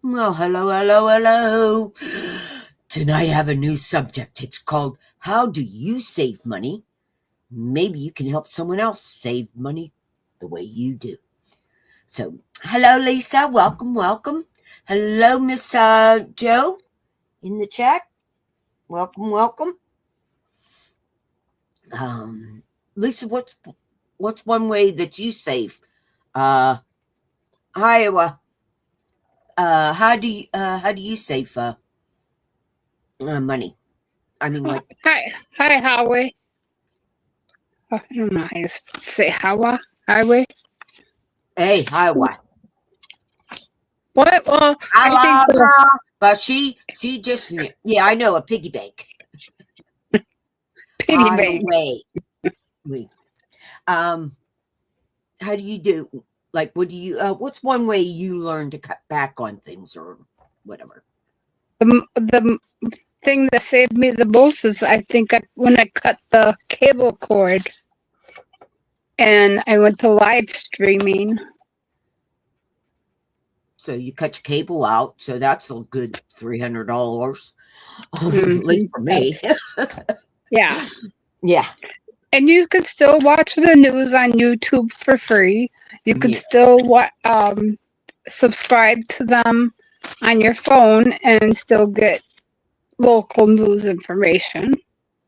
Well, hello, hello, hello. Tonight I have a new subject. It's called How Do You Save Money? Maybe you can help someone else save money the way you do. So, hello, Lisa. Welcome, welcome. Hello, Miss Joe in the chat. Welcome, welcome. Lisa, what's one way that you save? Iowa. How do you save money? I mean, like, Hi, Howie. I don't know how you say Highway. hey, Iowa. What? Well, I love think her, but she just I know a piggy bank. piggy bank. Wait. How do you do? Like, what do you? What's one way you learn to cut back on things or whatever? The thing that saved me the most is when I cut the cable cord and I went to live streaming. So you cut your cable out, so that's a good $300, at least for me. Yeah. Yeah. And you could still watch the news on YouTube for free. You could still subscribe to them on your phone and still get local news information.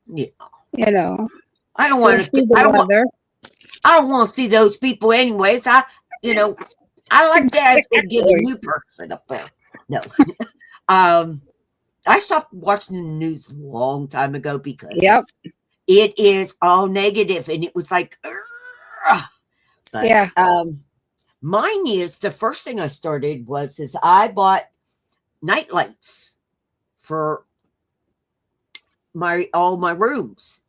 Yeah. You know. I don't want to see the weather. I don't want to see those people anyways. I like that if they get a new person up there. No. I stopped watching the news a long time ago because it is all negative, and it was like, but, mine is the first thing I started is I bought night lights for all my rooms,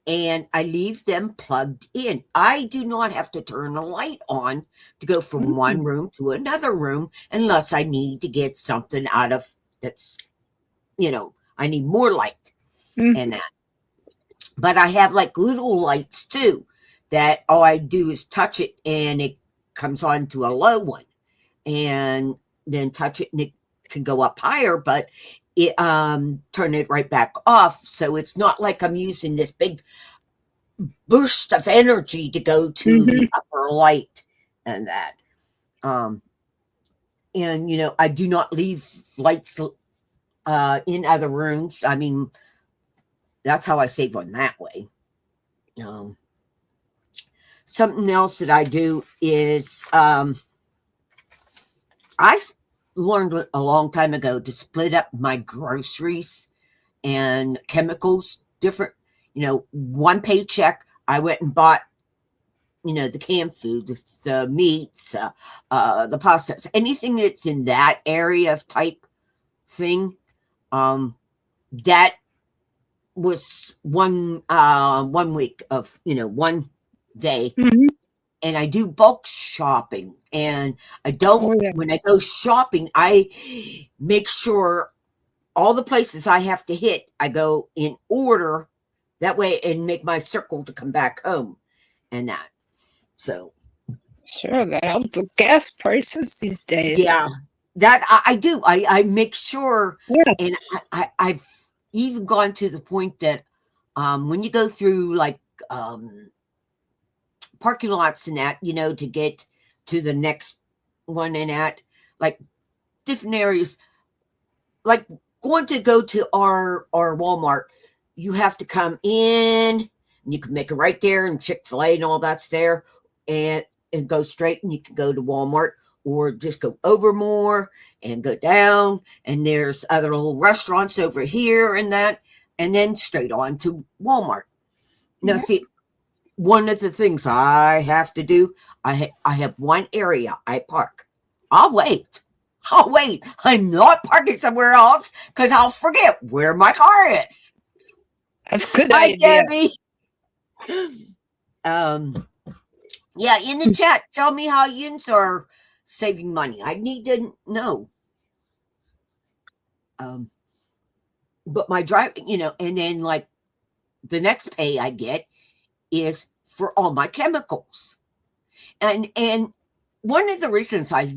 and I leave them plugged in. I do not have to turn a light on to go from one room to another room unless I need to get something out of that's, I need more light and that. But I have like little lights too that all I do is touch it and it comes on to a low one, and then touch it and it can go up higher, but it turn it right back off. So it's not like I'm using this big burst of energy to go to the upper light and that. And I do not leave lights in other rooms. I mean, that's how I save on that way. Something else that I do is I learned a long time ago to split up my groceries and chemicals different. One paycheck, I went and bought, the canned food, the meats, the pastas, anything that's in that area of type thing. That was one week of, one day. And I do bulk shopping, and I don't, when I go shopping, I make sure all the places I have to hit, I go in order that way and make my circle to come back home and that. So. Sure, that helps with gas prices these days. Yeah, that I do. I make sure, and I've even gone to the point that when you go through like parking lots and that, to get to the next one and at like different areas, like going to go to our Walmart, you have to come in and you can make it right there, and Chick-fil-A and all that's there, and go straight, and you can go to Walmart, or just go over more and go down, and there's other little restaurants over here and that, and then straight on to Walmart. Now, see, one of the things I have to do, I have one area I park. I'll wait. I'm not parking somewhere else because I'll forget where my car is. That's a good idea. Debbie. Yeah, in the chat, tell me how yins are saving money. I need to know. But my drive, and then like the next pay I get is for all my chemicals. And one of the reasons I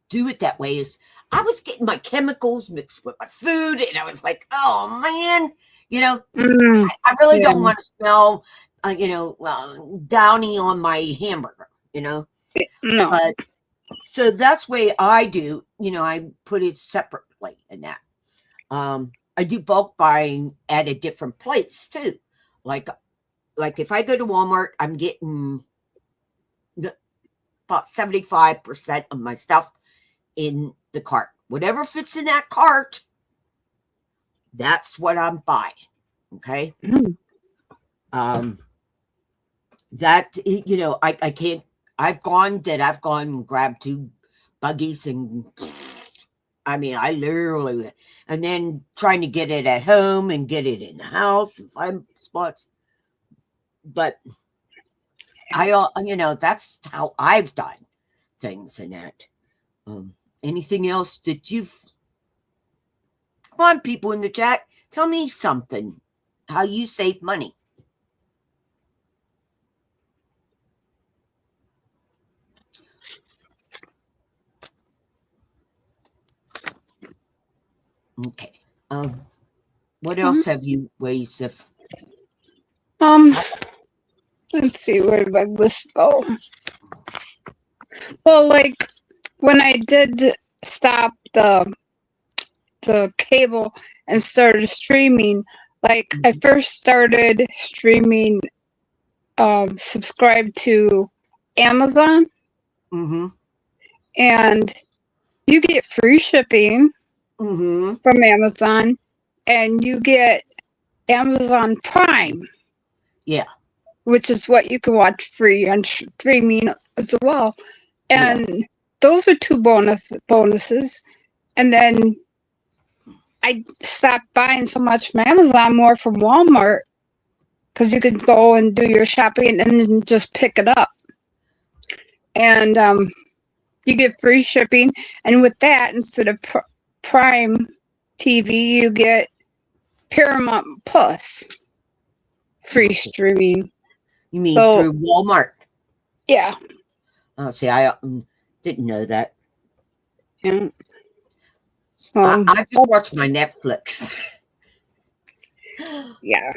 do it that way is I was getting my chemicals mixed with my food, and I was like, oh man, you know, Mm, I really yeah. don't want to smell, downy on my hamburger, No. but so that's way I do, I put it separately in that. I do bulk buying at a different place too. Like like if I go to Walmart, I'm getting about 75% of my stuff in the cart. Whatever fits in that cart, that's what I'm buying. Okay. Mm, That, I can't, I've gone and grabbed two buggies and I mean, I literally, and then trying to get it at home and get it in the house and find spots. But that's how I've done things in that. Anything else that you've, come on, people in the chat, tell me something, how you save money. Okay. What else have you ways of? Um, let's see, where did my list go? Well, like when I did stop the cable and started streaming, like I first started streaming, subscribed to Amazon, Mm-hmm. and you get free shipping Mm-hmm. from Amazon, and you get Amazon Prime. Yeah. Which is what you can watch free on streaming as well. And those are two bonuses. And then I stopped buying so much from Amazon, more from Walmart, because you could go and do your shopping and then just pick it up. And you get free shipping. And with that, instead of Prime TV, you get Paramount Plus free streaming. You mean through Walmart? Yeah. Oh, see, I didn't know that. Yeah. I just watch my Netflix. Yeah.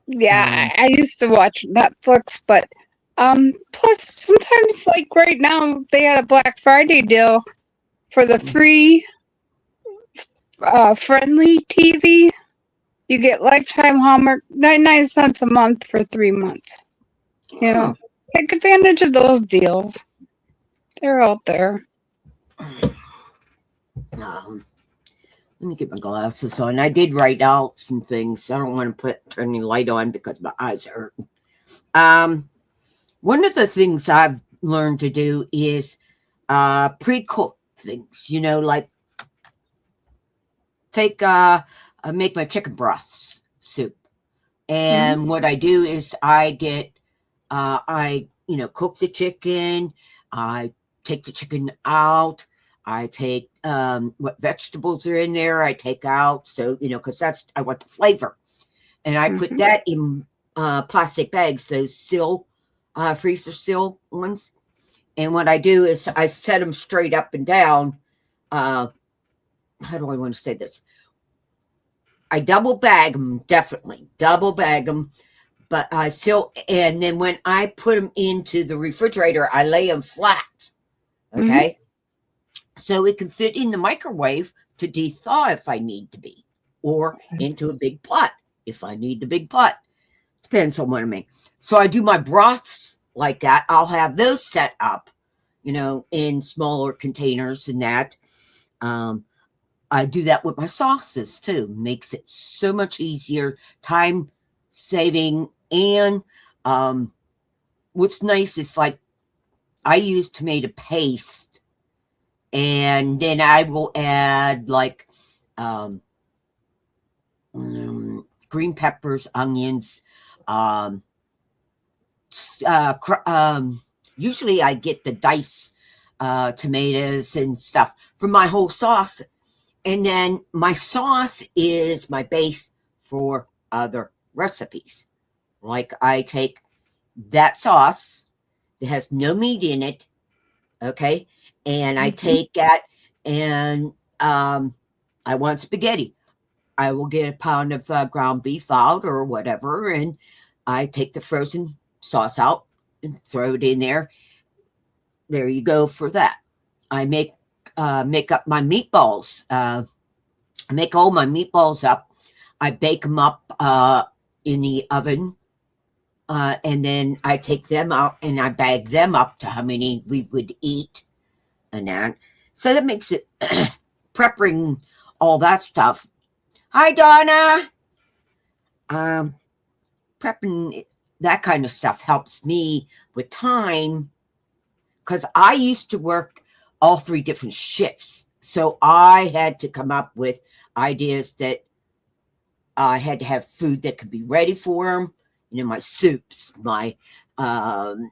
Yeah, I used to watch Netflix, but plus sometimes, like right now, they had a Black Friday deal for the free friendly TV. You get lifetime Hallmark, 99 cents a month for 3 months. You know, take advantage of those deals. They're out there. Let me get my glasses on. I did write out some things. I don't want to turn the light on because my eyes hurt. One of the things I've learned to do is pre-cook things. Like make my chicken broth soup, and what I do is I get cook the chicken. I take the chicken out. I take what vegetables are in there. I take out, so because I want the flavor, and I put that in plastic bags, those freezer seal ones. And what I do is I set them straight up and down. How do I want to say this? I double bag them, definitely double bag them. But I still, and then when I put them into the refrigerator, I lay them flat. Okay. So it can fit in the microwave to de-thaw if I need to be, or into a big pot if I need the big pot. Depends on what I make. So I do my broths like that. I'll have those set up, in smaller containers and that. I do that with my sauces too. Makes it so much easier, time saving. And what's nice is like I use tomato paste, and then I will add like green peppers, onions. Usually I get the diced tomatoes and stuff for my whole sauce. And then my sauce is my base for other recipes. Like I take that sauce that has no meat in it, Okay. And I Mhm. take that and I want spaghetti. I will get a pound of ground beef out or whatever, and I take the frozen sauce out and throw it in there. There you go for that. I make up my meatballs. I make all my meatballs up. I bake them up in the oven, and then I take them out and I bag them up to how many we would eat, and that. So that makes it prepping all that stuff. Hi, Donna. Um, Prepping that kind of stuff helps me with time because I used to work all 3 different shifts. So I had to come up with ideas that I had to have food that could be ready for them. You know, my soups, my um,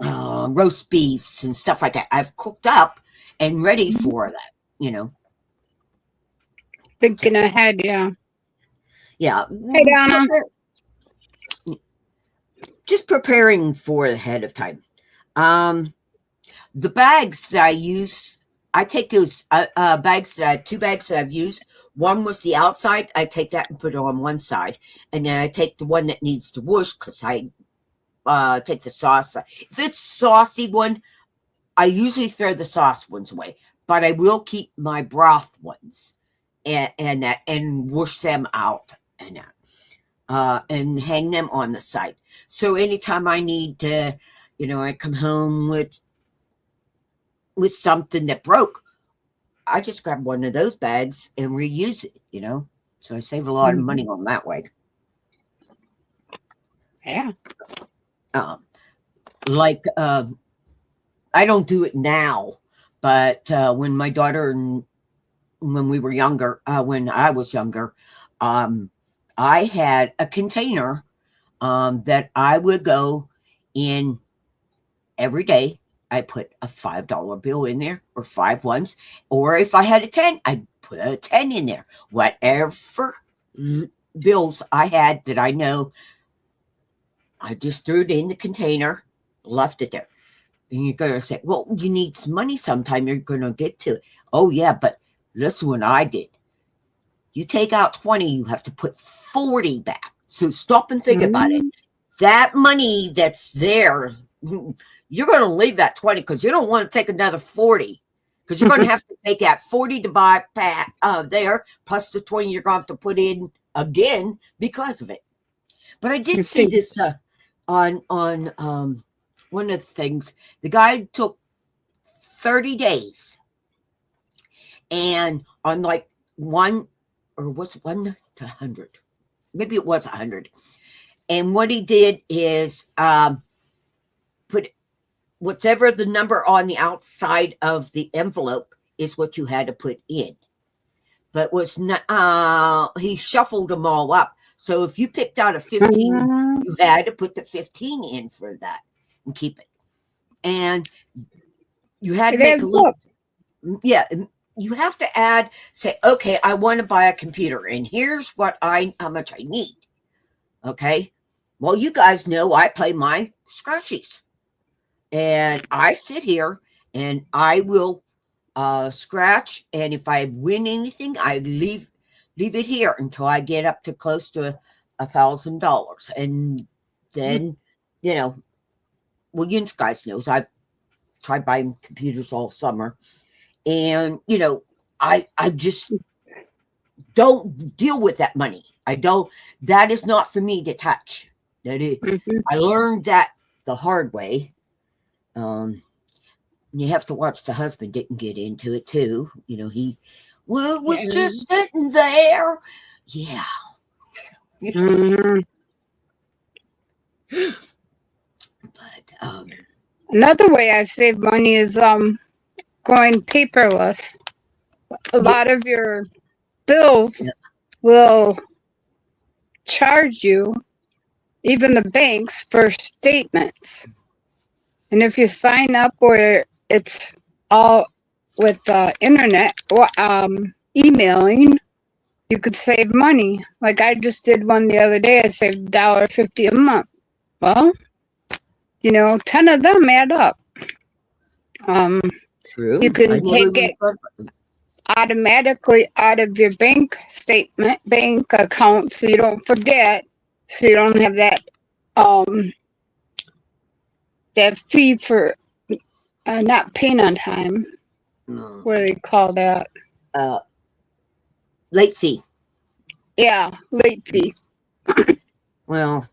roast beefs and stuff like that. I've cooked up and ready for that, you know. Thinking ahead, yeah. Yeah. Hey, Donna. Just preparing for ahead of time. The bags that I use, I take those bags that I have 2 bags that I've used. One was the outside. I take that and put it on one side, and then I take the one that needs to whoosh because I take the sauce. If it's saucy one, I usually throw the sauce ones away, but I will keep my broth ones and that and whoosh them out and that. And hang them on the side. So anytime I need to, you know, I come home with something that broke, I just grab one of those bags and reuse it, you know. So I save a lot of money on that way. Yeah. Like I don't do it now, but when my daughter and when we were younger, when I was younger, I had a container that I would go in every day. I put a $5 bill in there or 5 ones, or if I had a 10, I'd put a 10 in there. Whatever bills I had that I know, I just threw it in the container, left it there. And you're going to say, well, you need some money sometime. You're going to get to it. Oh, yeah, but listen what I did. You take out 20, you have to put 40 back. So stop and think about it. That money that's there, you're going to leave that 20 because you don't want to take another 40 because you're going to have to take out 40 to buy there, plus the 20 you're going to have to put in again because of it. But I did see this on one of the things. The guy took 30 days and on like one, or was it 1 to 100? Maybe it was 100. And what he did is put whatever the number on the outside of the envelope is what you had to put in. But was not, he shuffled them all up. So if you picked out a 15, you had to put the 15 in for that and keep it. And you had to make a list. Yeah, you have to add, say, okay, I want to buy a computer, and here's how much I need. Okay. Well, you guys know I play my scratchies. And I sit here and I will scratch. And if I win anything, I leave it here until I get up to close to $1,000. And then, you know, well, you guys knows I've tried buying computers all summer. And, you know, I just don't deal with that money. That is not for me to touch. I learned that the hard way. You have to watch the husband didn't get into it too. You know, he was just sitting there. Yeah. But another way I save money is going paperless. A lot of your bills will charge you, even the banks, for statements. And if you sign up where it's all with the internet or emailing, you could save money. Like I just did one the other day. I saved $1.50 a month. Well, you know, 10 of them add up. Um, True. you I can never take even it thought about it. automatically out of your bank account, so you don't forget, so you don't have um that fee for not paying on time. No. What do they call that? Uh, late fee. Yeah, late fee. Well,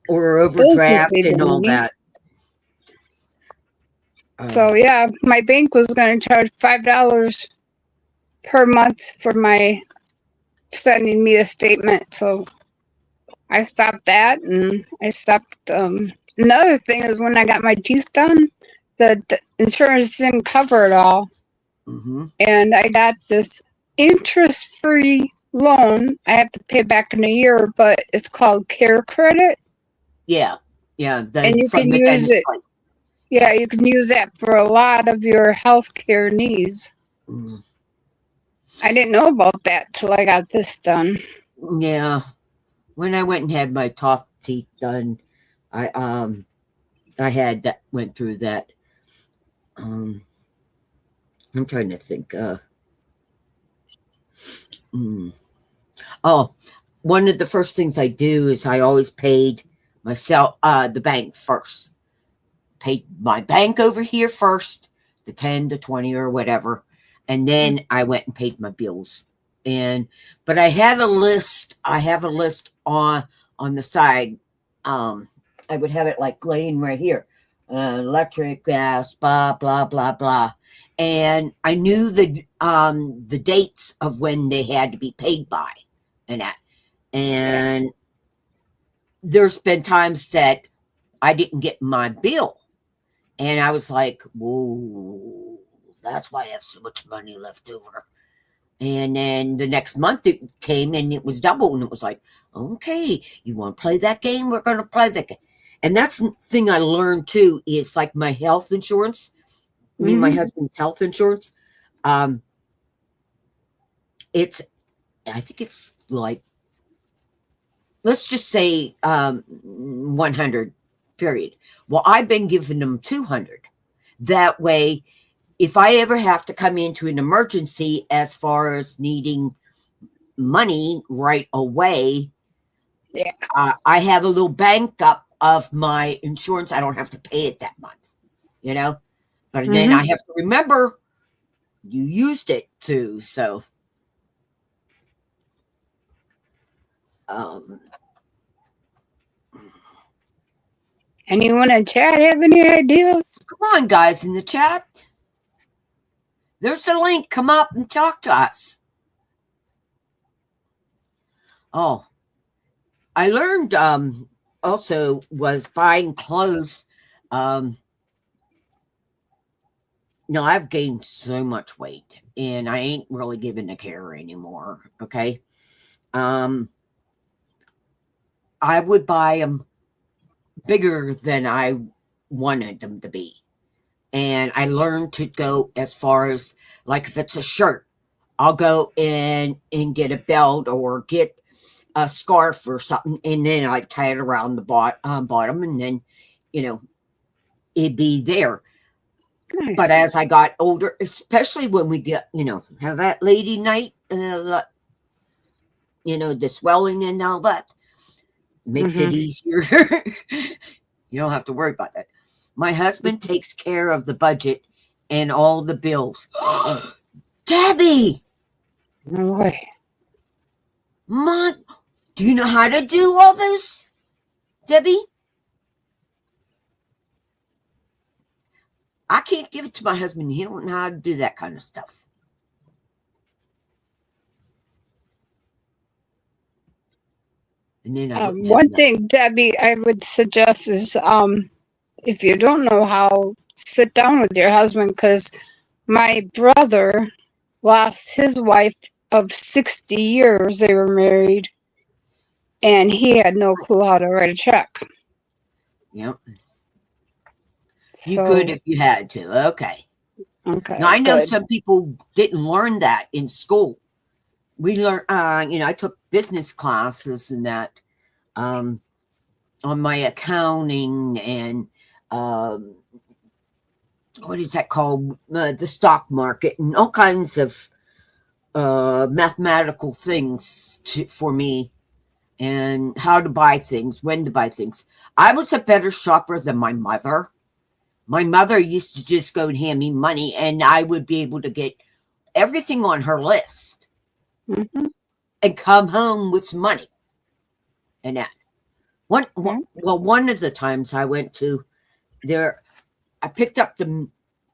or Those can overdraft save you and all money. that. So Uh, yeah, my bank was going to charge $5 per month for my sending me a statement. So I stopped that, and I stopped. Another thing is when I got my teeth done, the insurance didn't cover it all, hmm and I got this interest-free loan. I have to pay back in a year, but it's called Care Credit, Yeah. Yeah. and The you from can the use dentist it. place. Yeah, you can use that for a lot of your healthcare needs. Mm. I didn't know about that till I got this done. Yeah. When I went and had my top teeth done, I I had that went through that. Um, I'm trying to think. Mm. Oh, one of the first things I do is I always paid myself the bank first. Paid my bank over here first, the 10 to 20 or whatever, and then I went and paid my bills. And but I had a list. I have a list on the side. I would have it like laying right here. Electric, gas, blah blah blah blah, and I knew the dates of when they had to be paid by, and that. Yeah. And there's been times that I didn't get my bill, and I was like, whoa, that's why I have so much money left over. And then the next month it came and it was double. And it was like, okay, you want to play that game? We're going to play that game. And that's the thing I learned too is like my health insurance, me and my Mm-hmm. husband's health insurance. Um, it's, I think it's like, let's just say 100 period. Well, I've been giving them 200. That way, if I ever have to come into an emergency as far as needing money right away, Yeah. I have a little bank up of my insurance. I don't have to pay it that month, you know? But then Mm-hmm. I have to remember you used it too. So, um, Anyone in chat have any ideas? come on, guys, in the chat. There's the link. Come up and talk to us. Oh, I learned also was buying clothes. Um, no, I've gained so much weight and I ain't really giving a care anymore. Okay. Um, I would buy them bigger than I wanted them to be. And I learned to go as far as like if it's a shirt, I'll go in and get a belt or get a scarf or something, and then I tie it around the bottom, and then you know it'd be there. But Nice. as I got older, especially when we get have that lady night, the swelling and all that makes it Mm-hmm. easier. You don't have to worry about that. My husband takes care of the budget and all the bills. Debbie, No way. Mom, do you know how to do all this? Debbie? I can't give it to my husband. He don't know how to do that kind of stuff. And then I wouldn't have One nothing. thing, Debbie, I would suggest is if you don't know how, sit down with your husband, because my brother lost his wife of 60 years. They were married, and he had no clue how to write a check. Yep. You could So, if you had to. Okay. Now okay, I know good. some people didn't learn that in school. We learned, I took business classes and that on my accounting and um, what is that called? The stock market and all kinds of mathematical things for me and how to buy things, when to buy things. I was a better shopper than my mother. My mother used to just go and hand me money, and I would be able to get everything on her list Mm-hmm. and come home with some money. And that one of the times I went to there, I picked up the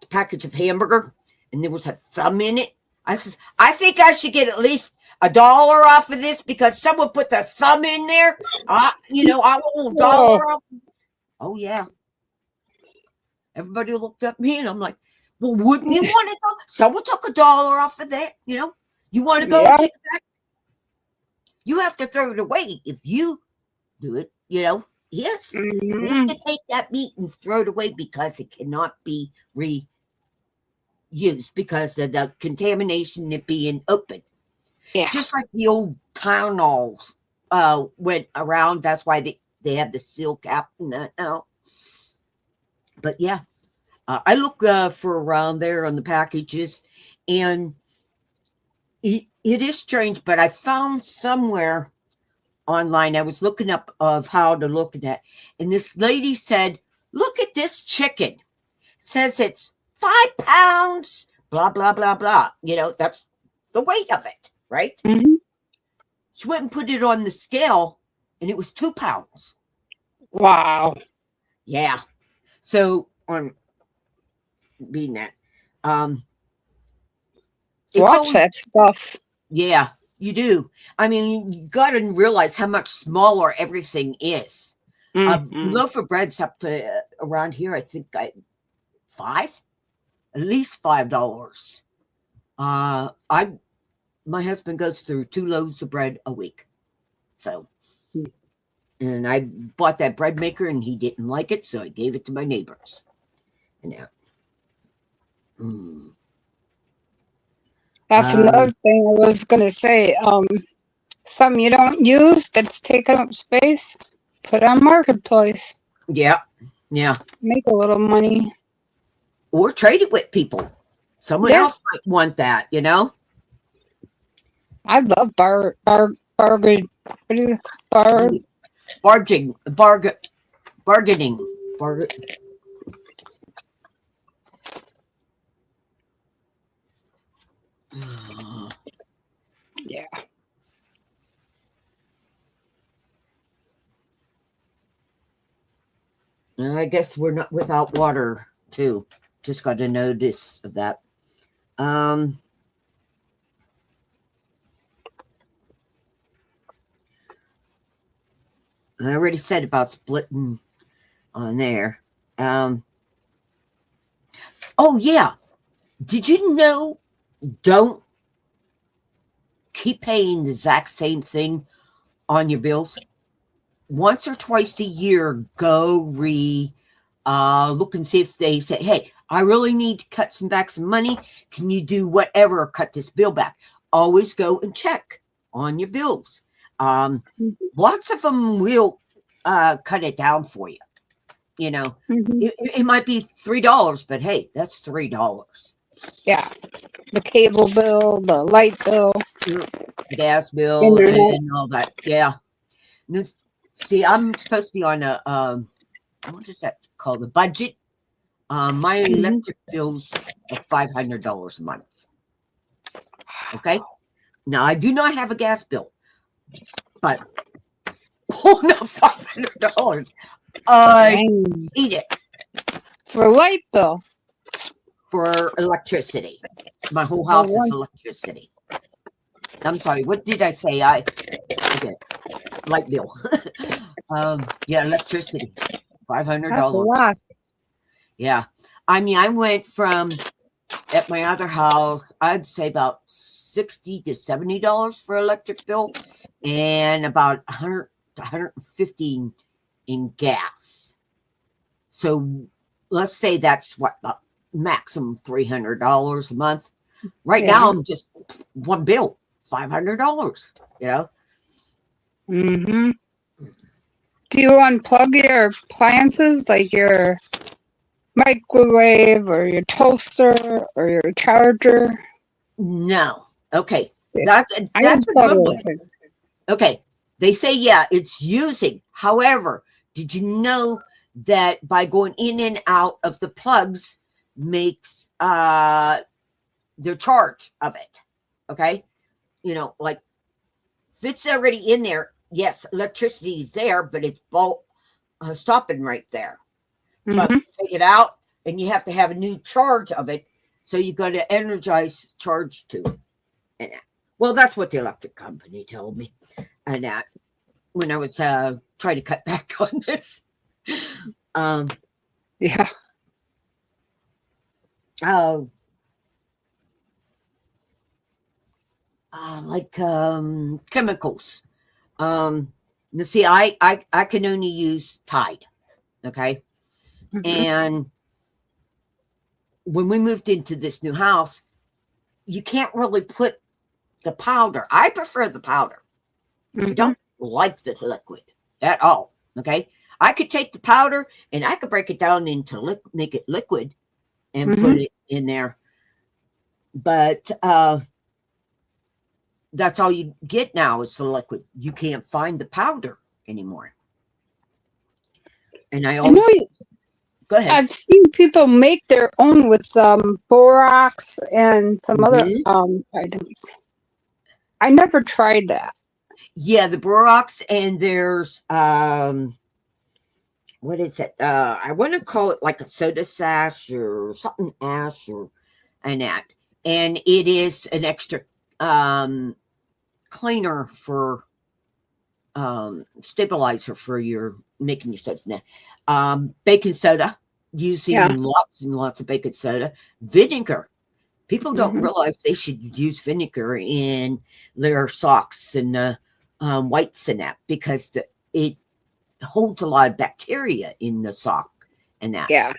package of hamburger, and there was a thumb in it. I says, I think I should get at least $1 off of this because someone put the thumb in there. I want $1 off. Oh yeah. Everybody looked at me, and I'm like, well, wouldn't you want to go? Someone took $1 off of that. You want to go and take it back? You have to throw it away if you do it. Yes, you have to take that meat and throw it away because it cannot be reused because of the contamination it being open. Yeah. Just like the old town halls went around. That's why they have the seal cap and that now. But yeah, I look for around there on the packages, and it is strange, but I found somewhere online, I was looking up of how to look at that, and this lady said, look at this chicken. Says it's 5 pounds, blah, blah, blah, blah. That's the weight of it, right? Mm-hmm. She went and put it on the scale, and it was 2 pounds. Wow. Yeah. So on being that, watch that stuff. Yeah, you do. I mean, you got to realize how much smaller everything is. Mm-hmm. Loaf of bread's up to around here. I think $5, at least $5. My husband goes through 2 loaves of bread a week. So, and I bought that bread maker, and he didn't like it, so I gave it to my neighbors. And now, that's another thing I was gonna say. Some you don't use that's taking up space, put on Marketplace. Yeah. Make a little money. Or trade it with people. Someone else might want that, I love bargaining. Yeah. I guess we're not without water too. Just got a notice of that. I already said about splitting on there. Oh yeah. Did you know don't keep paying the exact same thing on your bills? Once or twice a year, go look and see if they say, hey, I really need to cut back some money. Can you do whatever, cut this bill back? Always go and check on your bills. Lots of them will cut it down for you. It might be $3, but hey, that's $3. Yeah. The cable bill, the light bill, the gas bill, and all that. Yeah. See, I'm supposed to be on a what is that called? A budget. My electric bill's $500 a month. Okay. Now I do not have a gas bill, but not $500. I need it for light bill. For electricity. My whole house is electricity. I'm sorry. What did I say? Okay. Light bill. Yeah, electricity. $500. That's a lot. Yeah. I mean, I went from at my other house, I'd say about $60 to $70 for electric bill, and about $100 to $115 in gas. So let's say that's what maximum $300 a month. Right now, I'm just one bill, $500. Do you unplug your appliances, like your microwave or your toaster or your charger. No. Okay. Yeah. I That's a install good those one. things. Okay. They say, yeah, it's using. However, did you know that by going in and out of the plugs makes their charge of it? Okay. You know, like if it's already in there, yes, electricity is there, but it's stopping right there. But Hmm. take it out and you have to have a new charge of it. So you got to energize charge to it. And well, that's what the electric company told me. And when I was trying to cut back on this. Yeah. Like chemicals. You see, I can only use Tide. Okay. Hmm. And when we moved into this new house, you can't really put the powder. I prefer the powder. I don't like the liquid at all. Okay. I could take the powder and I could break it down into make it liquid and put it in there. But that's all you get now is the liquid. You can't find the powder anymore. And I always go ahead. I've seen people make their own with borax and some other items. I never tried that. Yeah, the borax, and there's what is it? I want to call it like a soda sash or something ash or and that. And it is an extra cleaner for stabilizer for your making your sodas. Now, baking soda, using lots and lots of baking soda, vinegar. People don't realize they should use vinegar in their socks and whites and that because it holds a lot of bacteria in the sock and that. Yeah.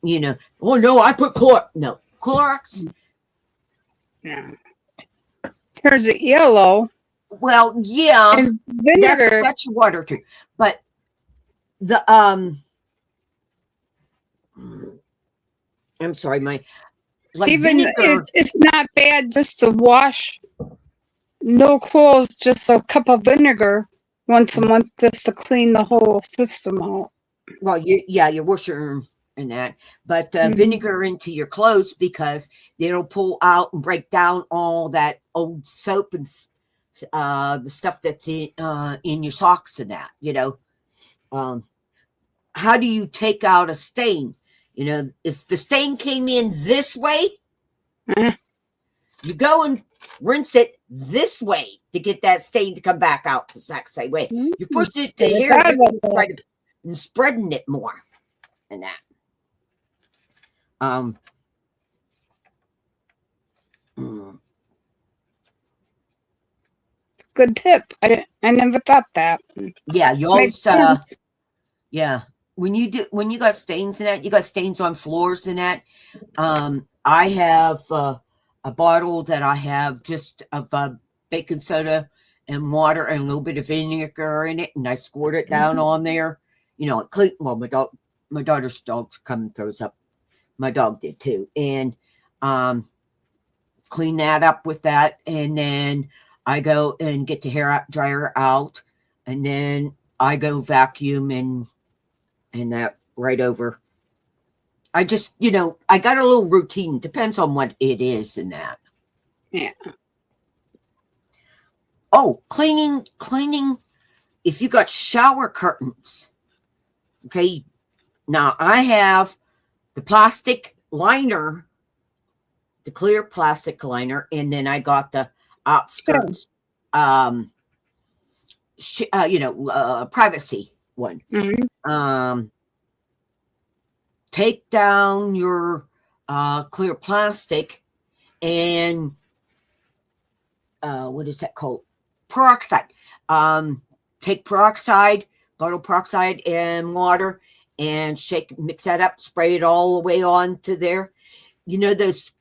You know, oh no, I put Clorox. Yeah. Here's it yellow. Well, yeah, and vinegar. That's water too. But the I'm sorry, my like even vinegar, it's not bad just to wash no clothes, just a cup of vinegar once a month just to clean the whole system out. Well, your washer and that, but vinegar into your clothes because it'll pull out and break down all that old soap and the stuff that's in your socks and that, you know. How do you take out a stain? You know, if the stain came in this way, you go and rinse it this way to get that stain to come back out the exact same way. You push it to here and spreading it more and that. Good tip. I never thought that. Yeah, you always yeah. When you got stains in that, you got stains on floors and that. I have a bottle that I have just of baking soda and water and a little bit of vinegar in it, and I squirt it down on there. You know, well, my daughter's dogs come and throws up. My dog did too, and clean that up with that, and then I go and get the hair dryer out, and then I go vacuum and that right over. I just, you know, I got a little routine. Depends on what it is and that. Yeah. Oh, cleaning. If you got shower curtains, okay. Now I have the plastic liner, the clear plastic liner, and then I got the outskirts, privacy one. Take down your clear plastic and what is that called? Peroxide. Take peroxide, bottle peroxide and water and mix that up, spray it all the way onto there. You know, those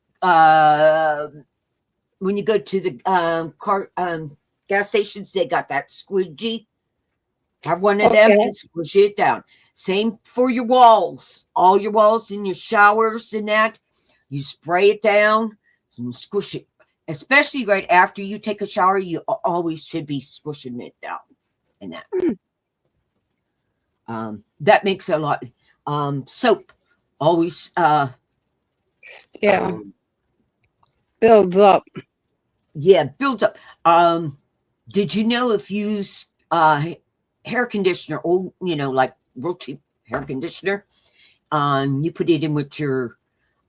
when you go to the gas stations, they got that squeegee. Have one of them and squish it down. Same for your walls, all your walls in your showers and that. You spray it down and squish it, especially right after you take a shower. You always should be squishing it down and that. That makes a lot. Soap always, builds up. Yeah, builds up. Did you know if you use hair conditioner, like real cheap hair conditioner, you put it in with your,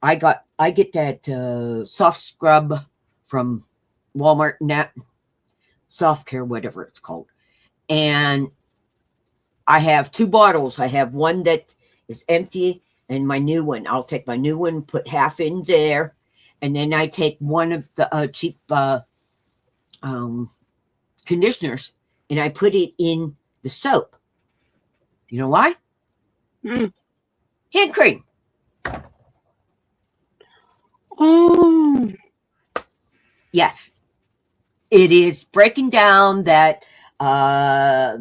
I get that soft scrub from Walmart and that soft care, whatever it's called. And I have 2 bottles. I have one that is empty and my new one. I'll take my new one, put half in there. And then I take one of the cheap conditioners and I put it in the soap. You know why? Hand cream. Oh. Yes. It is breaking down that I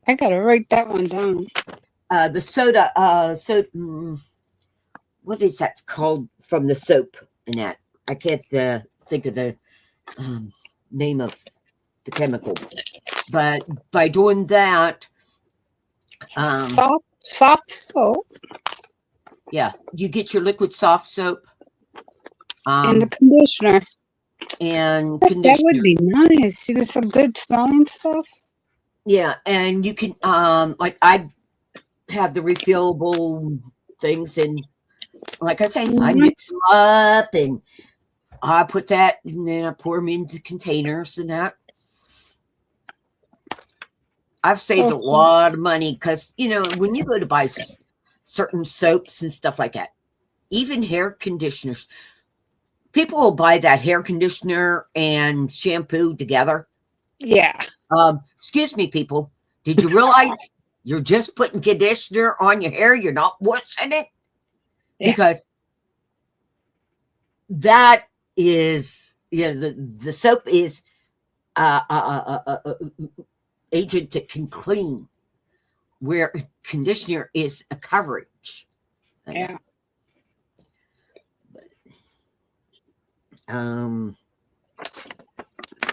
gotta write that one down. the soda, what is that called from the soap and that? I can't think of the name of the chemical. But by doing that, soft soap. Yeah, you get your liquid soft soap. And the conditioner. And That conditioner. would be nice. You get some good smelling stuff. Yeah, and you can like I have the refillable things, and like I say, I mix them up and I put that, and then I pour them into containers and that. I've saved a lot of money because, when you go to buy certain soaps and stuff like that, even hair conditioners, people will buy that hair conditioner and shampoo together. Yeah. Excuse me, people. Did you realize you're just putting conditioner on your hair? You're not washing it? Yeah. Because that is, the soap is agent that can clean, where conditioner is a coverage. Yeah.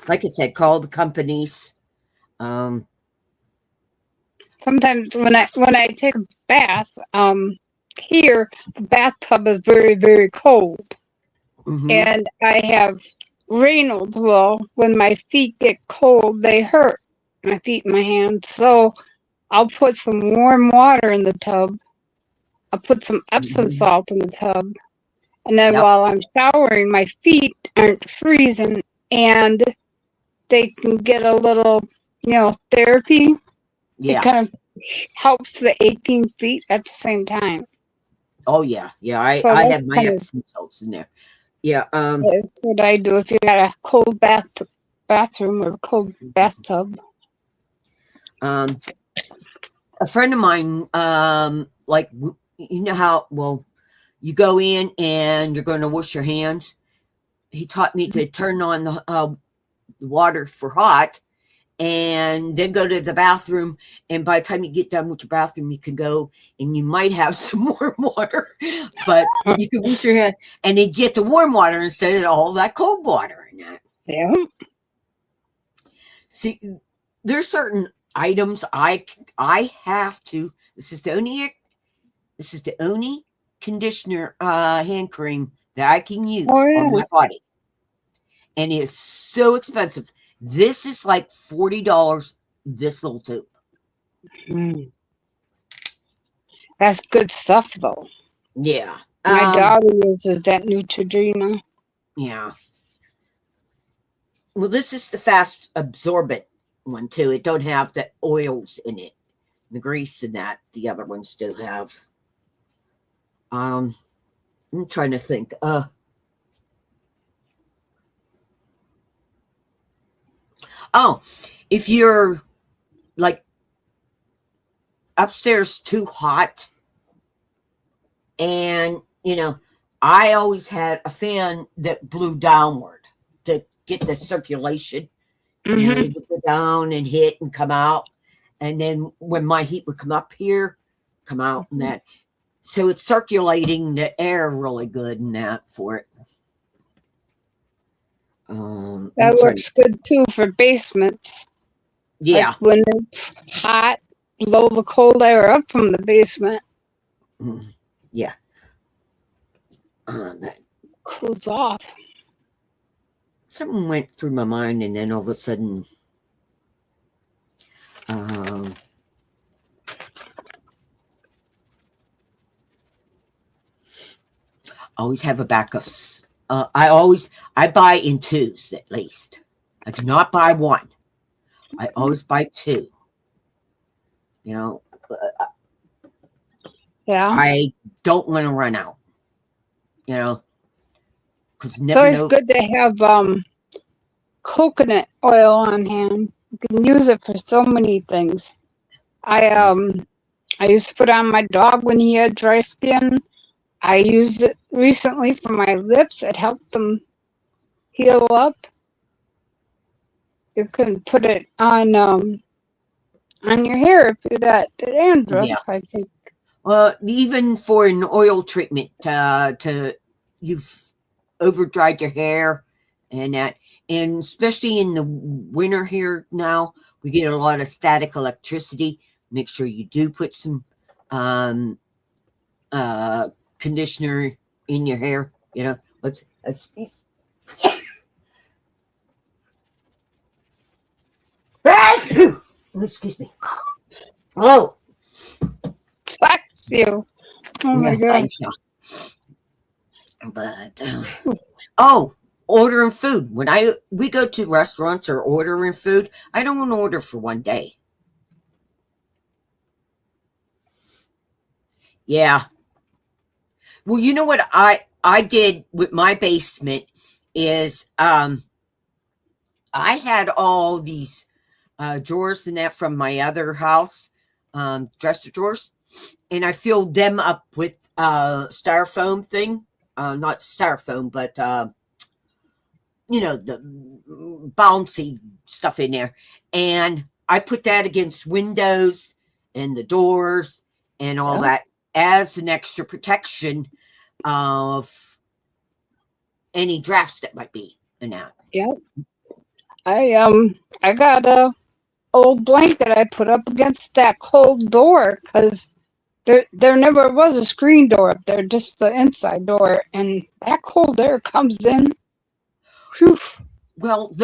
Like I said, call the companies. Sometimes when I take a bath, here the bathtub is very, very cold. And I have Reynolds. Well, when my feet get cold, they hurt, my feet and my hands. So I'll put some warm water in the tub. I'll put some Epsom salt in the tub. And then while I'm showering, my feet aren't freezing and they can get a little, therapy. Yeah. It kind of helps the aching feet at the same time. Oh, yeah. Yeah, I have my Epsom salts in there. Yeah. That's what I do if you got a cold bathroom or a cold bathtub. A friend of mine, like, how, you go in and you're going to wash your hands. He taught me to turn on the water for hot and then go to the bathroom. And by the time you get done with your bathroom, you can go and you might have some warm water, but you can wash your hand and then get the warm water instead of all that cold water in that. Yeah. See, there's certain items I have to. This is the only conditioner hand cream that I can use on my body, and it's so expensive. This is like $40, this little tube. That's good stuff though. Yeah. My daughter uses that Neutrogena. Yeah. Well, this is the fast absorbent one too. It don't have the oils in it, the grease and that. The other ones do have. I'm trying to think. If you're like upstairs too hot, and I always had a fan that blew downward to get the circulation. You would go down and hit and come out. and then when my heat would come up here, come out, and that. So it's circulating the air really good and that for it. That works good too for basements. Yeah. Like when it's hot, blow the cold air up from the basement. Yeah. That cools off. something went through my mind, and then all of a sudden, always have a backup. I buy in twos at least. I do not buy one. I always buy two. You know, Yeah. I don't want to run out. You know, because It's always good to have coconut oil on hand. You can use it for so many things. I used to put on my dog when he had dry skin. I used it recently for my lips. It helped them heal up. You can put it on your hair if you got dandruff. Yeah. I think. Even for an oil treatment, to you've over dried your hair and that, and especially in the winter here now, we get a lot of static electricity. Make sure you do put some conditioner in your hair. You know, let's excuse me. Oh, Bless you. Oh my yes, God. thank you. But ordering food. When we go to restaurants or ordering food, I don't want to order for one day. Yeah. Well, you know what I did with my basement is I had all these drawers and that from my other house, dresser drawers, and I filled them up with styrofoam thing. Not styrofoam, but you know, the bouncy stuff in there. And I put that against windows and the doors and all that as an extra protection of any drafts that might be in that. Yep. I got a old blanket I put up against that cold door because there never was a screen door up there, just the inside door, and that cold air comes in. Whew. Well,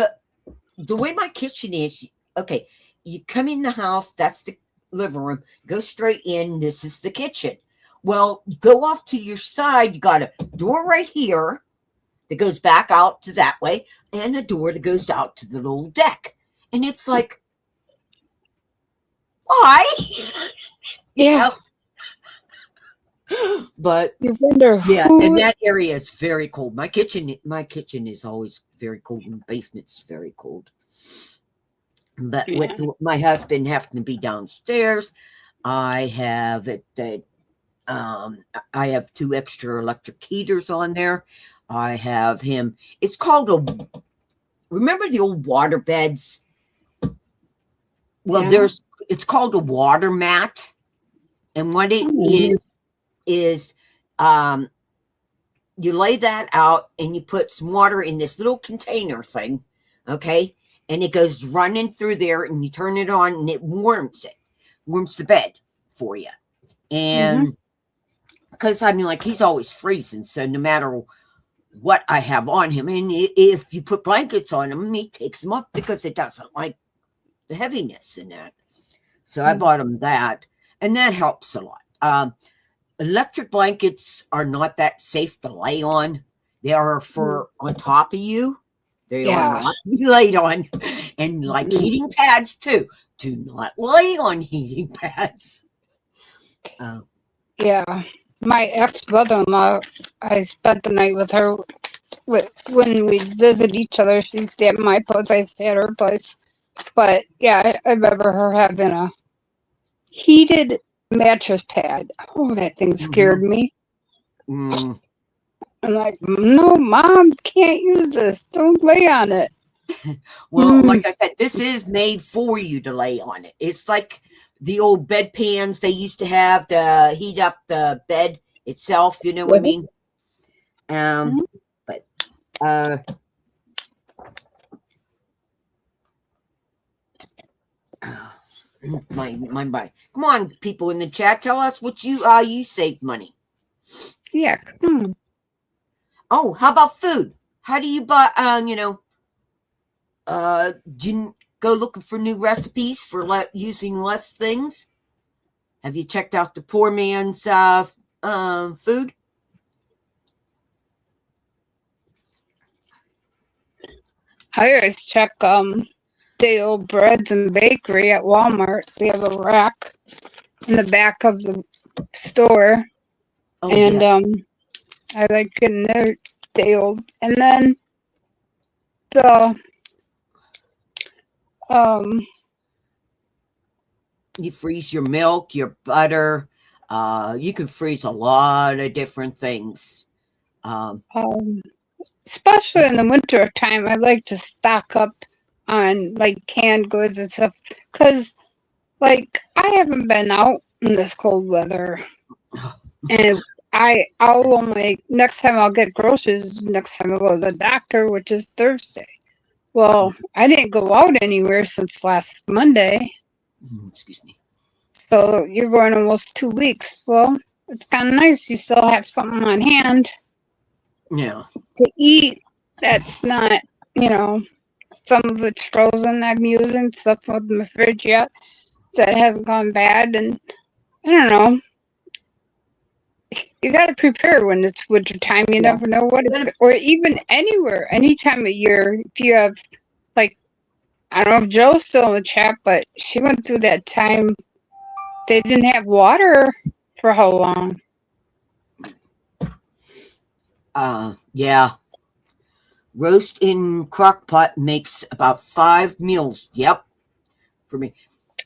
the way my kitchen is, okay, you come in the house, that's the living room, go straight in, this is the kitchen. Well, go off to your side, you got a door right here that goes back out to that way, and a door that goes out to the little deck. And it's like, why? Yeah. But you wonder and that area is very cold. My kitchen is always very cold, and the basement's very cold. But with my husband having to be downstairs, I have I have 2 extra electric heaters on there. I have him. It's called remember the old water beds? Well, it's called a water mat, and what it is you lay that out and you put some water in this little container thing, okay, and it goes running through there, and you turn it on and it warms the bed for you. And because I mean, like, he's always freezing, so no matter what I have on him, and if you put blankets on him, he takes them up because it doesn't like the heaviness in that. So I bought him that, and that helps a lot. Electric blankets are not that safe to lay on. They are for on top of you. They are not to be laid on. And like heating pads too. Do not lay on heating pads. Yeah. My ex-brother-in-law, I spent the night with her when we visit each other. She stayed at my place, I stayed at her place. But yeah, I remember her having a heated mattress pad. Oh, that thing scared me. I'm like, no, Mom, can't use this. Don't lay on it. Well, like I said, this is made for you to lay on it. It's like the old bed pans they used to have to heat up the bed itself. You know what I mean? Mhm. But uh, my mind. Come on, people in the chat, tell us what you save money. Yeah. Hmm. Oh, how about food? How do you buy? Do you go looking for new recipes for using less things? Have you checked out the poor man's food? I always check the old breads and bakery at Walmart. They have a rack in the back of the store, Oh and yeah, I like getting their day old. And then the um you freeze your milk, your butter. You can freeze a lot of different things. um especially in the winter time, I like to stock up on like canned goods and stuff because like I haven't been out in this cold weather, and I'll only next time I'll get groceries next time I go to the doctor, which is Thursday. Well, I didn't go out anywhere since last Monday, Excuse me. so you're going almost 2 weeks. Well, it's kind of nice you still have something on hand Yeah. to eat that's not, you know, some of it's frozen. I'm using stuff from the fridge yet that hasn't gone bad, and I don't know. You got to prepare when it's winter time. You Yeah. never know what it's or even anywhere, any time of year. If you have like, I don't know if Joe's still in the chat, but she went through that time. They didn't have water for how long? Yeah. Roast in crock pot makes about 5 meals. Yep. For me.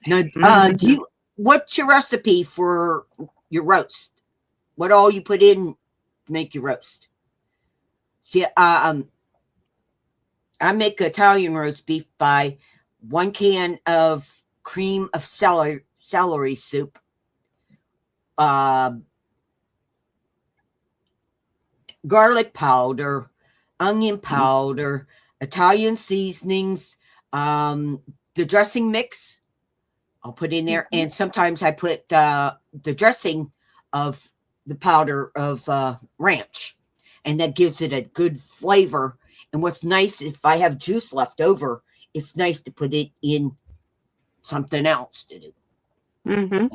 Now, Mm-hmm. what's your recipe for your roast? What all you put in to make your roast? See, I make Italian roast beef by 1 can of cream of celery soup, garlic powder, onion powder, Italian seasonings, the dressing mix I'll put in there. And sometimes I put the dressing of the powder of ranch, and that gives it a good flavor. And what's nice, if I have juice left over, it's nice to put it in something else to do. Mm-hmm.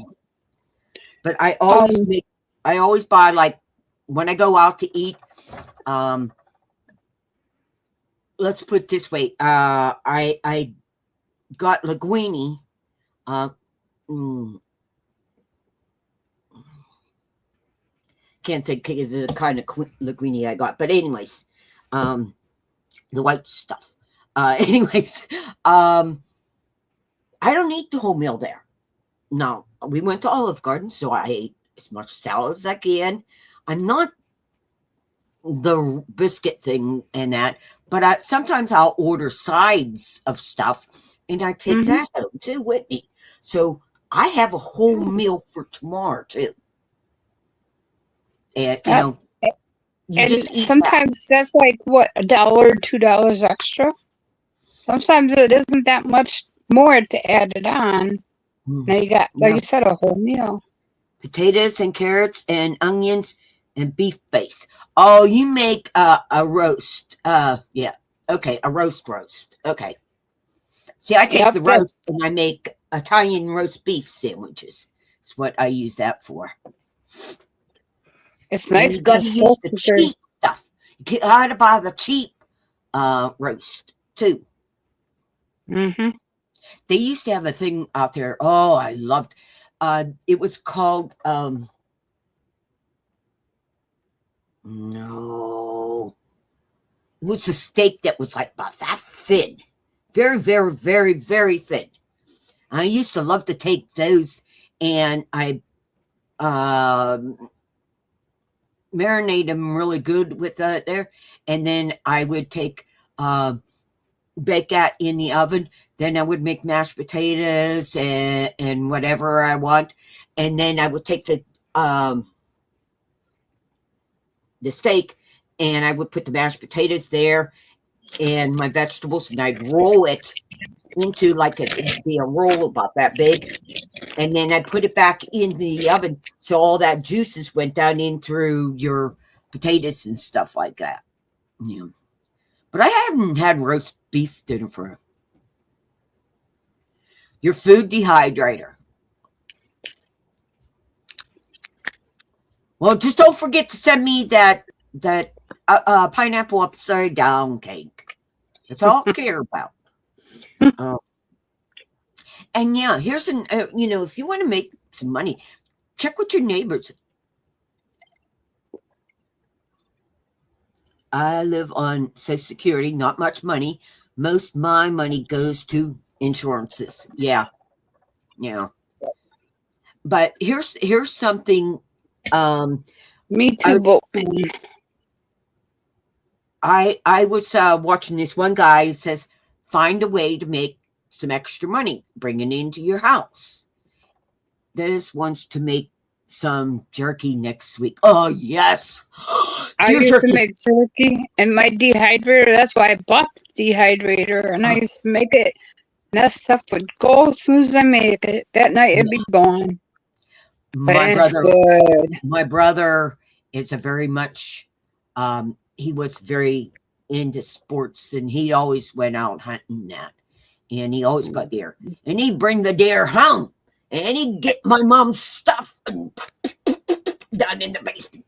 But I always buy, like, when I go out to eat, let's put it this way. I got linguine. Can't think of the kind of linguine I got, but anyways, the white stuff. Anyways, I don't eat the whole meal there. No, we went to Olive Garden, so I ate as much salad as I can. I'm not the biscuit thing and that, but sometimes I'll order sides of stuff, and I take Mm-hmm. that home too with me. So I have a whole meal for tomorrow too. And Yep. you And just eat sometimes that's like what, $1, $2 extra. Sometimes it isn't that much more to add it on. Now you got, like you said, a whole meal. Potatoes and carrots and onions and beef base. Oh, you make a roast. Yeah. Okay, a roast. Okay. See, I take the roast and I make Italian roast beef sandwiches. That's what I use that for. It's nice. And you got to use the cheap stuff. You got to buy the cheap roast too. Mm-hmm. They used to have a thing out there. Oh, I loved. It was called. No, it was a steak that was like about that thin, very, very, very, very thin. I used to love to take those, and I marinate them really good with there, and then I would take bake that in the oven. Then I would make mashed potatoes and whatever I want. And then I would take the steak, and I would put the mashed potatoes there and my vegetables, and I'd roll it into like it'd be a roll about that big. And then I put it back in the oven. So all that juices went down in through your potatoes and stuff like that. Yeah. But I hadn't had roast beef dinner for your food dehydrator. Well, just don't forget to send me that pineapple upside down cake. That's all I care about. And yeah, here's if you want to make some money, check with your neighbors. I live on Social Security, not much money. Most of my money goes to insurances. Yeah. But here's something. Me too, Boatman. I was watching this one guy who says, find a way to make some extra money, bring it into your house. Dennis wants to make some jerky next week. Oh, yes. I used to make jerky and my dehydrator. That's why I bought the dehydrator, and I used to make it. And that stuff would go as soon as I make it. That night it'd be gone. My brother is a very much, he was very into sports, and he always went out hunting that. And he always got deer. And he'd bring the deer home. And he'd get my mom's stuff and down in the basement.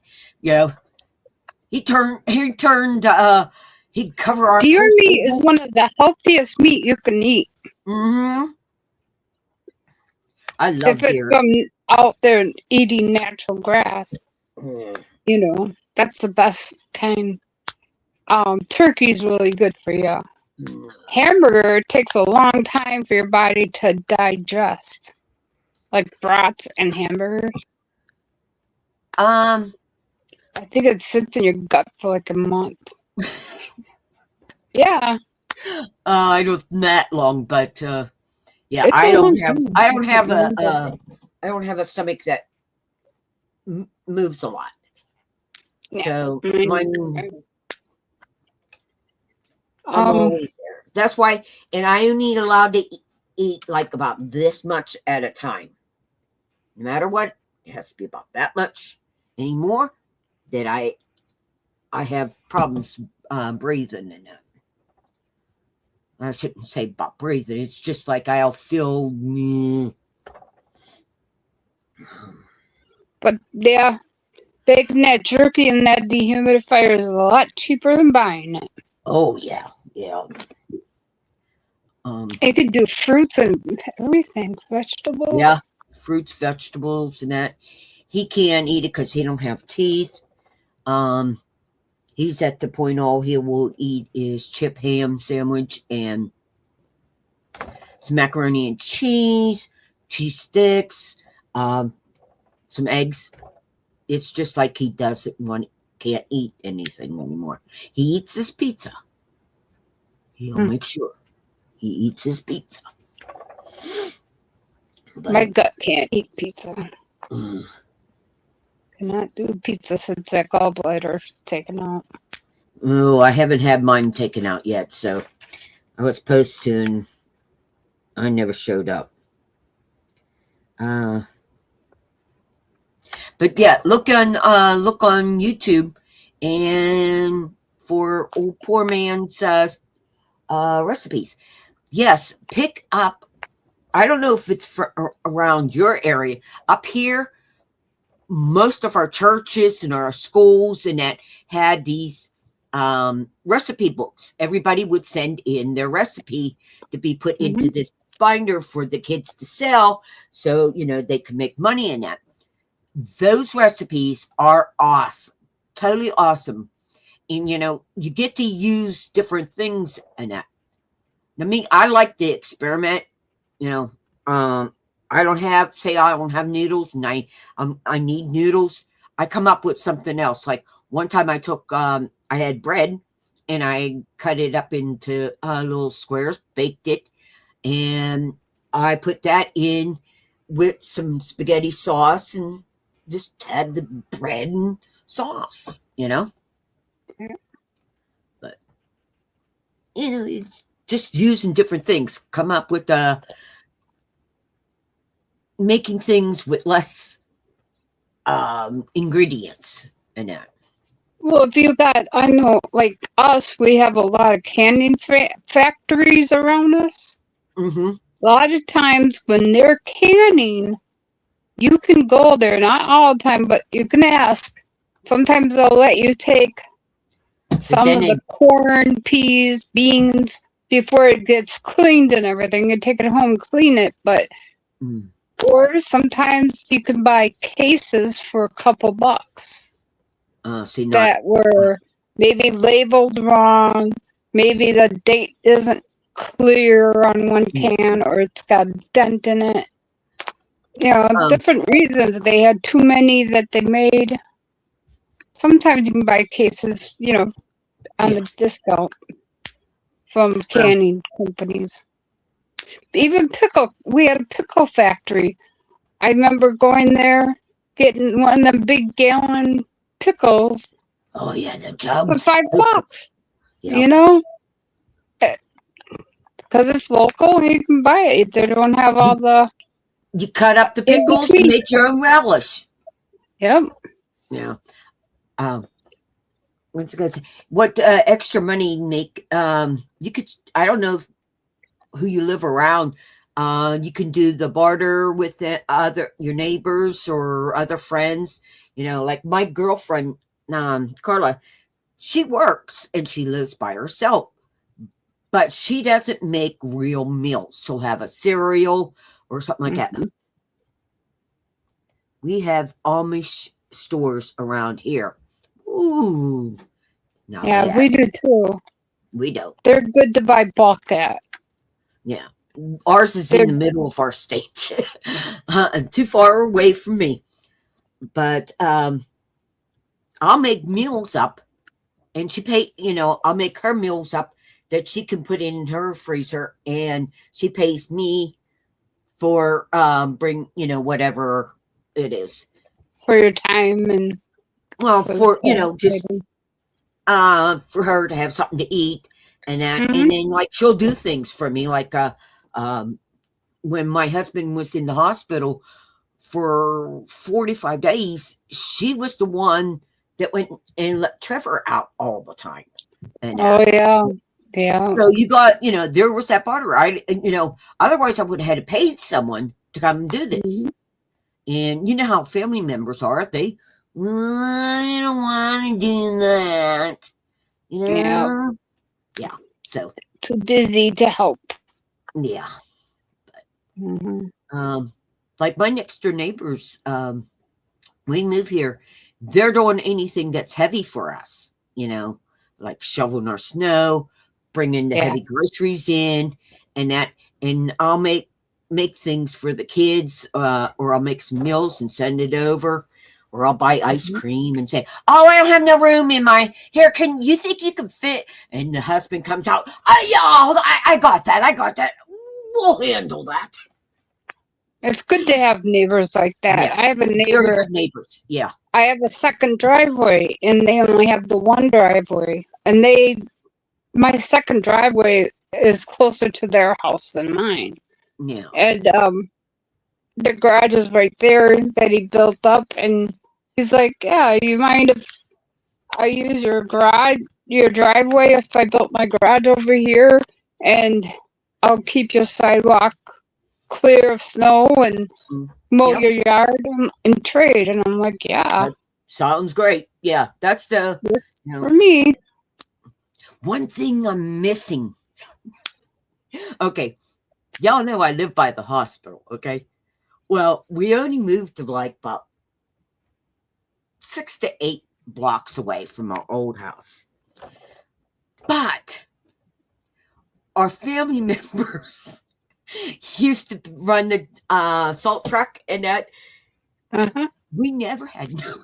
He'd cover our deer meat is one of the healthiest meat you can eat. Mm-hmm. I love if it's deer. from out there eating natural grass. That's the best kind. Turkey's really good for you. Hamburger takes a long time for your body to digest, like brats and hamburgers. I think it sits in your gut for like a month. Yeah. I don't that long, but yeah, I don't have a stomach that moves a lot. Yeah. So I'm always there. That's why, and I only allowed to eat like about this much at a time. No matter what, it has to be about that much. Any more, that I have problems breathing in it. I shouldn't say about breathing. It's just like I'll feel. But yeah, baking that jerky in that dehumidifier is a lot cheaper than buying it. Oh yeah. It could do fruits and everything, vegetables. Yeah, fruits, vegetables, and that. He can't eat it because he don't have teeth. He's at the point all he will eat is chip ham sandwich and some macaroni and cheese sticks, some eggs. It's just like he can't eat anything anymore. He eats his pizza. He'll make sure he eats his pizza. But my gut can't eat pizza. Cannot do pizza since that gallbladder's taken out. Oh, I haven't had mine taken out yet, so I was supposed to, and I never showed up. But yeah, look on YouTube and for old poor man's recipes. Yes, pick up. I don't know if it's around your area. Up here, most of our churches and our schools and that had these recipe books. Everybody would send in their recipe to be put into this binder for the kids to sell, so they could make money in that. Those recipes are awesome, totally awesome. And you get to use different things in that. I mean, I like to experiment. I don't have noodles, and I need noodles. I come up with something else. Like one time I took I had bread, and I cut it up into little squares, baked it, and I put that in with some spaghetti sauce and just had the bread and sauce, But, it's just using different things, come up with making things with less ingredients in that. Well, if you got, I know, like us, we have a lot of canning factories around us. Mm-hmm. A lot of times when they're canning, you can go there, not all the time, but you can ask. Sometimes they'll let you take some of the corn, peas, beans before it gets cleaned and everything, and take it home, clean it. But or sometimes you can buy cases for a couple bucks. That were maybe labeled wrong, maybe the date isn't clear on one can, or it's got a dent in it. Different reasons. They had too many that they made. Sometimes you can buy cases, on a discount from canning companies. Even pickle. We had a pickle factory. I remember going there, getting one of the big gallon pickles. Oh yeah, the tubs for $5. Yeah. Because it's local and you can buy it. They don't have all the. You cut up the pickles and make your own relish. Yep. Yeah. What's going to say? What extra money make? You could. I don't know who you live around. You can do the barter with your neighbors or other friends. Like my girlfriend, Carla, she works and she lives by herself, but she doesn't make real meals. She'll have a cereal or something like that. We have Amish stores around here. Ooh. Yeah, we do too. We don't. They're good to buy bulk at. Yeah. Ours is in the middle of our state. Too far away from me. But I'll make meals up, and I'll make her meals up that she can put in her freezer, and she pays me for whatever it is. For your time and just for her to have something to eat and that. Mm-hmm. And then she'll do things for me, like when my husband was in the hospital for 45 days, she was the one that went and let Trevor out all the time. And yeah. So you got, there was that barter. Otherwise I would have had to pay someone to come and do this. And you know how family members are. They, I don't want to do that. Yeah. So too busy to help. Yeah. But, like my next door neighbors, we move here. They're doing anything that's heavy for us, like shoveling our snow, bringing the heavy groceries in, and that. And I'll make things for the kids, or I'll make some meals and send it over, or I'll buy ice cream and say, "Oh, I don't have no room in my here. Can you think you can fit?" And the husband comes out, "Oh yeah, I got that. We'll handle that." It's good to have neighbors like that. Yeah, I have a neighbor. Very good neighbors. Yeah. I have a second driveway, and they only have the one driveway. And my second driveway is closer to their house than mine. Yeah. And the garage is right there that he built up, and he's like, "Yeah, you mind if I use your driveway if I built my garage over here, and I'll keep your sidewalk clear of snow and mow your yard and trade." And I'm like, "Yeah, that sounds great. Yeah, that's for me." One thing I'm missing. Okay, y'all know I live by the hospital. Okay, well, we only moved to about 6 to 8 blocks away from our old house, but our family members used to run the salt truck and that. We never had no.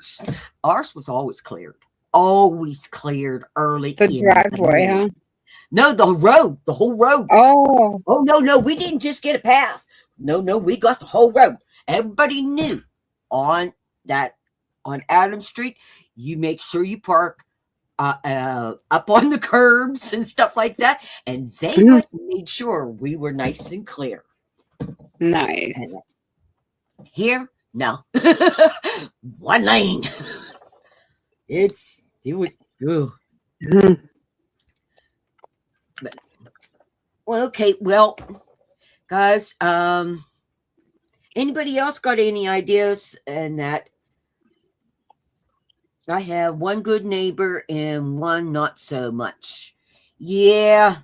Ours was always cleared. always cleared early The in the driveway, morning. huh? No, the road, the whole road. Oh, Oh, no, we didn't just get a path. No, we got the whole road. Everybody knew on that, on Adams Street, you make sure you park up on the curbs and stuff like that. And they would made sure we were nice and clear. nice. And here, no. One lane. It was, ooh. Mhm. Well, okay, well, guys, anybody else got any ideas? And that I have one good neighbor and one not so much. Yeah.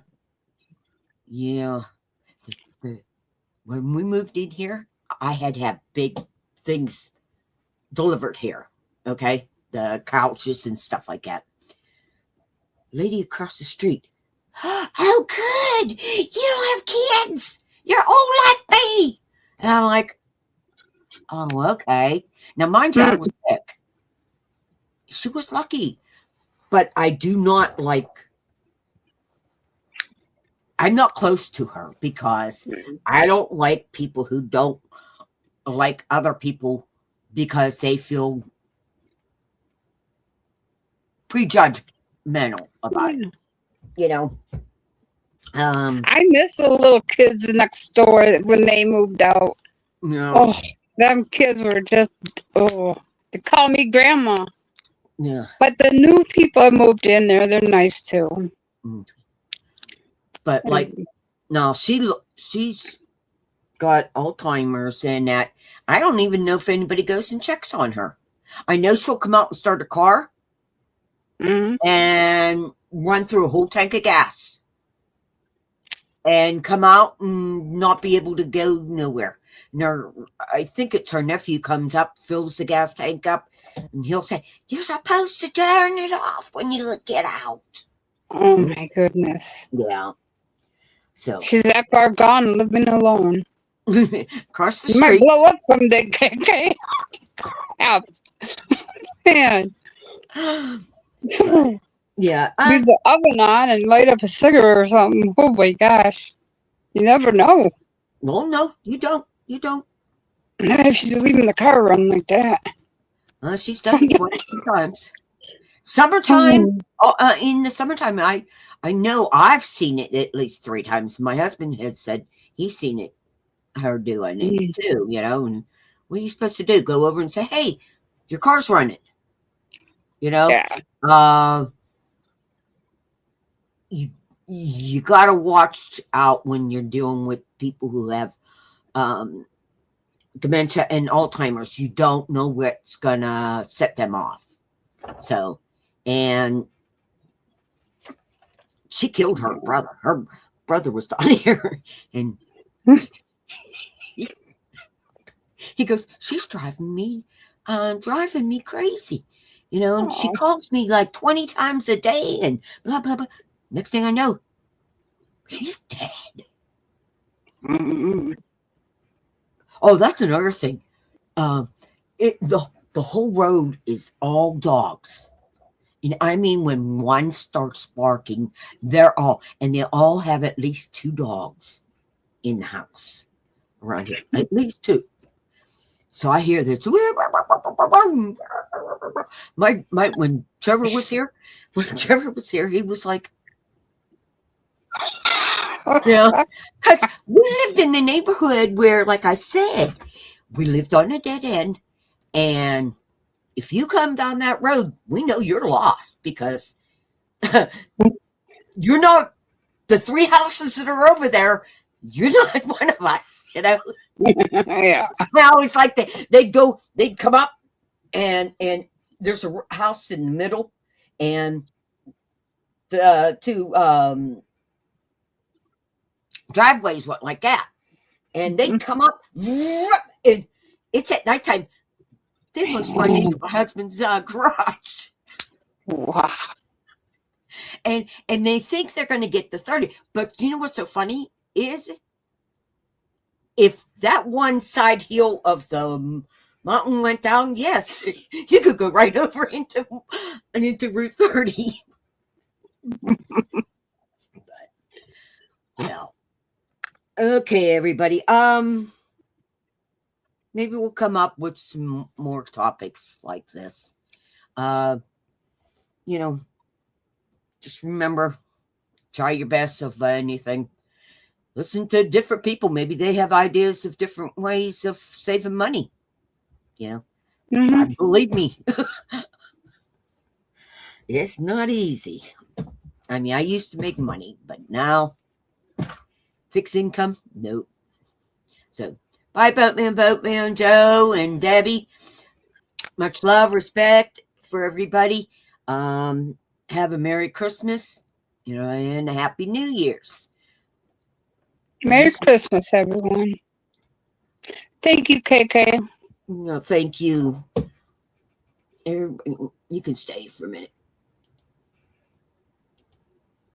When we moved in here, I had to have big things delivered here. Okay, the couches and stuff like that. Lady across the street. Oh, good! You don't have kids. You're old like me. And I'm like, oh, okay. Now, mind you, I was sick. She was lucky, but I do not like. I'm not close to her because I don't like people who don't like other people because they feel prejudgmental about it. You know. I miss the little kids next door when they moved out. Oh, them kids were just, they call me grandma. Yeah. But the new people that moved in there, they're nice too. But like, no, she's got Alzheimer's and that. I don't even know if anybody goes and checks on her. I know she'll come out and start a car and run through a whole tank of gas and come out and not be able to go nowhere. I think it's her nephew comes up, fills the gas tank up, and he'll say, "You're supposed to turn it off when you get out." Oh my goodness. Yeah. So she's that far gone, living alone. Across the You might street. blow up someday, KK. Man. Yeah. Leave the oven on and light up a cigarette or something. Oh my gosh. You never know. No, you don't. You don't. Not if she's leaving the car running like that. She's done it 20 times. Summertime. In the summertime, I know I've seen it at least 3 times. My husband has said he's seen it, her doing it too, you know. And what are you supposed to do? Go over and say, "Hey, your car's running." You know? Yeah. You got to watch out when you're dealing with people who have dementia and Alzheimer's. You don't know what's gonna set them off. So, and she killed her brother. Her brother was down here, and he goes, "She's driving me crazy." You know, and she calls me like 20 times a day and blah, blah, blah. Next thing I know, he's dead. Oh, that's another thing. The whole road is all dogs. And I mean, when one starts barking, they all have at least 2 dogs in the house around here. At least 2. So I hear this. When Trevor was here, he was like, because we lived in a neighborhood where, like I said, we lived on a dead end, and if you come down that road, we know you're lost because you're not the 3 houses that are over there. You're not one of us, you know. Yeah. I always like they'd come up and there's a house in the middle and the 2 driveways went like that, and they'd come up and it's at nighttime. They must run into my husband's garage. Wow. And they think they're going to get the 30, but you know what's so funny is if that one side heel of the mountain went down, yes, you could go right over into Route 30. Yeah. Okay, everybody. Maybe we'll come up with some more topics like this. You know, just remember, try your best of anything. Listen to different people. Maybe they have ideas of different ways of saving money. Believe me, it's not easy. I mean, I used to make money, but now fixed income, nope. So, bye, Boatman Joe and Debbie. Much love, respect for everybody. Have a Merry Christmas, and a Happy New Year's. Merry Christmas, everyone. Thank you, KK. No, thank you. You can stay for a minute.